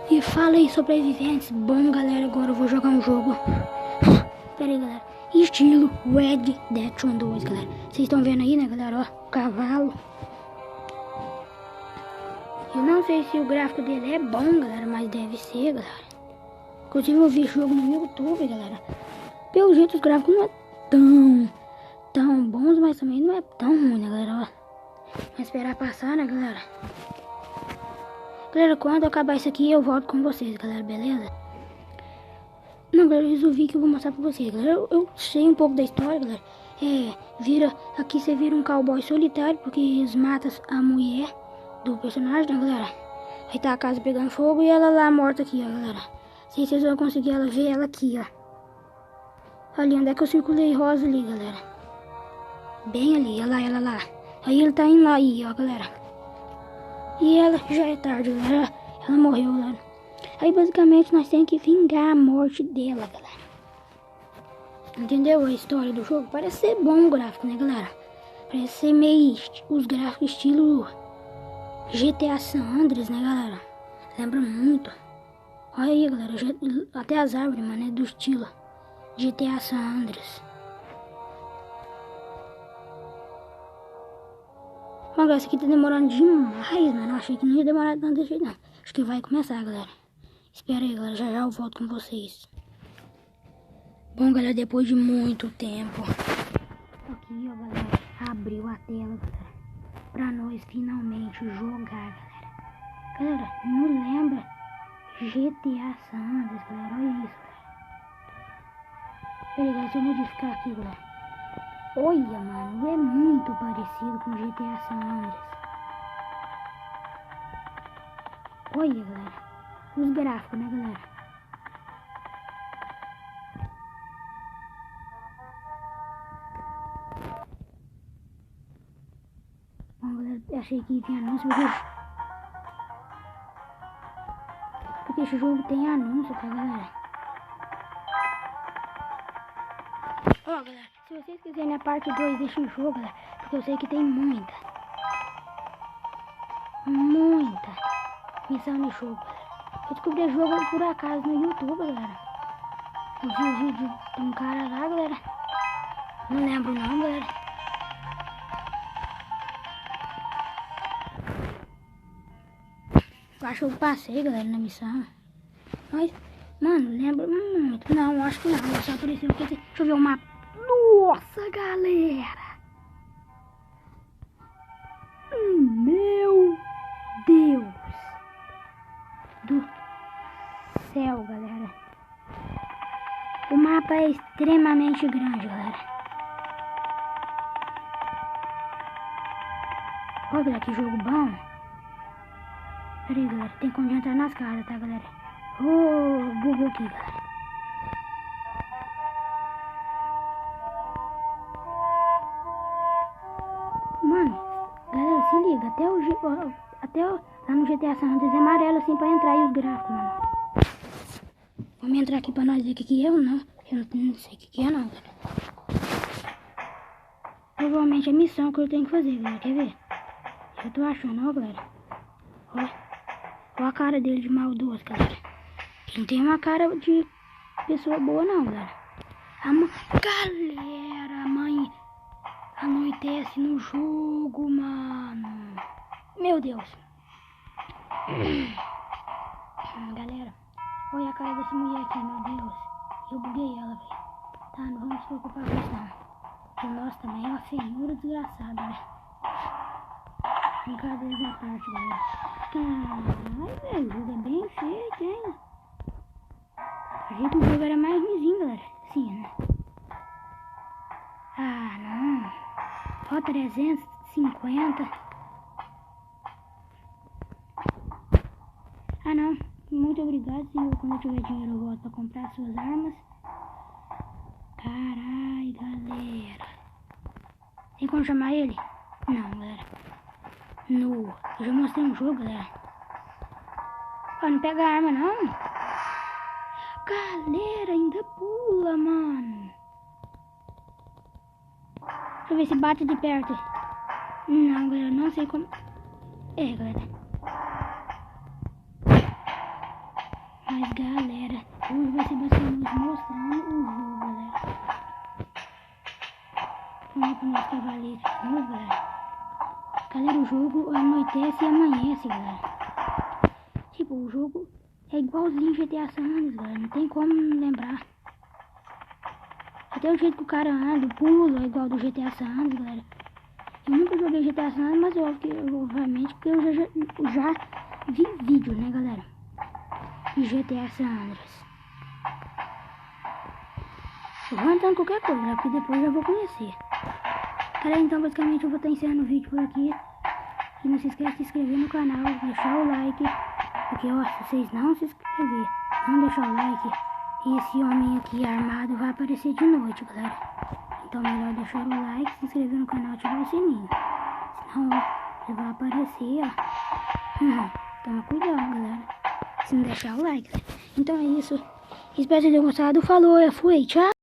E fala aí, sobreviventes. Bom, galera, agora eu vou jogar um jogo. Pera aí, galera. Estilo Red Dead 2, galera. Vocês estão vendo aí, né, galera? Ó, cavalo. Eu não sei se o gráfico dele é bom, galera, mas deve ser, galera. Inclusive eu vi esse jogo no YouTube, galera. Pelo jeito os gráficos não é tão bons, mas também não é tão ruim, né, galera? Ó. Vamos esperar passar, né, galera? Galera, quando acabar isso aqui eu volto com vocês, galera, beleza? Não, galera, eu resolvi que eu vou mostrar pra vocês, galera. Eu sei um pouco da história, galera. Aqui você vira um cowboy solitário, porque eles matam a mulher do personagem, né, galera? Aí tá a casa pegando fogo e ela lá morta aqui, ó, galera. Se vocês vão conseguir ela ver ela aqui, ó. Ali, onde é que eu circulei rosa ali, galera? Bem ali, olha lá, ela lá. Aí ele tá indo lá aí, ó, galera. E ela já é tarde, galera. Ela morreu, galera. Aí basicamente nós temos que vingar a morte dela, galera. Entendeu a história do jogo? Parece ser bom o gráfico, né, galera? Parece ser meio os gráficos estilo GTA San Andreas, né, galera? Lembra muito. Olha aí, galera. Até as árvores, mano, é do estilo GTA San Andreas. Mas galera, isso aqui tá demorando demais, mano. Eu achei que não ia demorar tanto desse jeito, não. Acho que vai começar, galera. Espera aí, galera. Já eu volto com vocês. Bom, galera, depois de muito tempo. Aqui, ó, galera. Abriu a tela, galera. Pra nós finalmente jogar, galera. Galera, não lembra GTA San Andreas, galera? Olha isso, galera. Peraí, galera, deixa eu modificar aqui, galera. Olha, mano, é muito parecido com GTA San Andreas. Olha, galera, os gráficos, né, galera? Bom, galera, achei que tinha anúncio, porque esse jogo tem anúncio, tá, galera? Ó, galera, se vocês quiserem a parte 2 desse jogo, galera, porque eu sei que tem muita missão no jogo, galera. Eu descobri o jogo por acaso no YouTube, galera. Eu vi o vídeo de um cara lá, galera. Não lembro não, galera. Eu acho que eu passei, galera, na missão. Mas, mano, lembro muito. Não, acho que não. Só apareceu que deixa eu ver o mapa. Nossa, galera. Meu Deus do céu, galera. O mapa é extremamente grande, galera. Olha que jogo bom. Pera aí, galera. Tem como entrar nas casas, tá, galera? Bugou aqui, galera. Mano, galera, se liga. Até lá no GTA San Andreas é amarelo assim pra entrar aí os gráficos, mano. Vamos entrar aqui pra nós ver o que é ou não. Eu não sei o que é não, galera. Provavelmente é missão que eu tenho que fazer, galera. Quer ver? Eu tô achando, ó, galera. Ó a cara dele de maldoso, galera. Não tem uma cara de pessoa boa não, galera. Galera, mãe, anoitece no jogo, mano. Meu Deus. Galera, olha a cara dessa mulher aqui, meu Deus. Eu buguei ela, velho. Tá, não vamos se preocupar com isso não. Porque nossa, também é uma feiura desgraçada, né? Brincadeiras à parte, galera. Caralho, velho, o jogo é bem feito, hein? Achei que o jogo era mais ruimzinho, galera. Sim, né? Ah, não. Ó, 350. Ah, não. Muito obrigado, senhor. Quando eu tiver dinheiro eu volto pra comprar suas armas. Carai, galera. Tem como chamar ele? Não, galera. Eu já mostrei um jogo, galera. Ó, não pega a arma, não. Galera, ainda pula, mano. Deixa eu ver se bate de perto. Não, galera, não sei como. É, galera. Mas galera, hoje vai ser basicamente mostrando o jogo, galera. Vamos lá pro nosso cavaleiro de novo, galera. Galera, o jogo anoitece e amanhece, galera. Tipo, o jogo é igualzinho GTA San Andreas, galera. Não tem como lembrar. Até o jeito que o cara anda, o pulo é igual do GTA San Andreas, galera. Eu nunca joguei GTA San Andreas, mas obviamente porque eu já vi vídeo, né, galera? De GTA San Andreas. Eu vou entrar em qualquer coisa, né? Porque depois eu vou conhecer. Galera, então basicamente eu vou estar encerrando o vídeo por aqui. E não se esqueça de se inscrever no canal, deixar o like. Porque ó, se vocês não se inscrever, não deixar o like, esse homem aqui armado vai aparecer de noite, galera. Então melhor deixar o like, se inscrever no canal e ativar o sininho. Senão ele vai aparecer, ó. Toma cuidado, galera. Se não deixar o like. Então é isso. Espero que vocês tenham gostado. Falou, eu fui, tchau.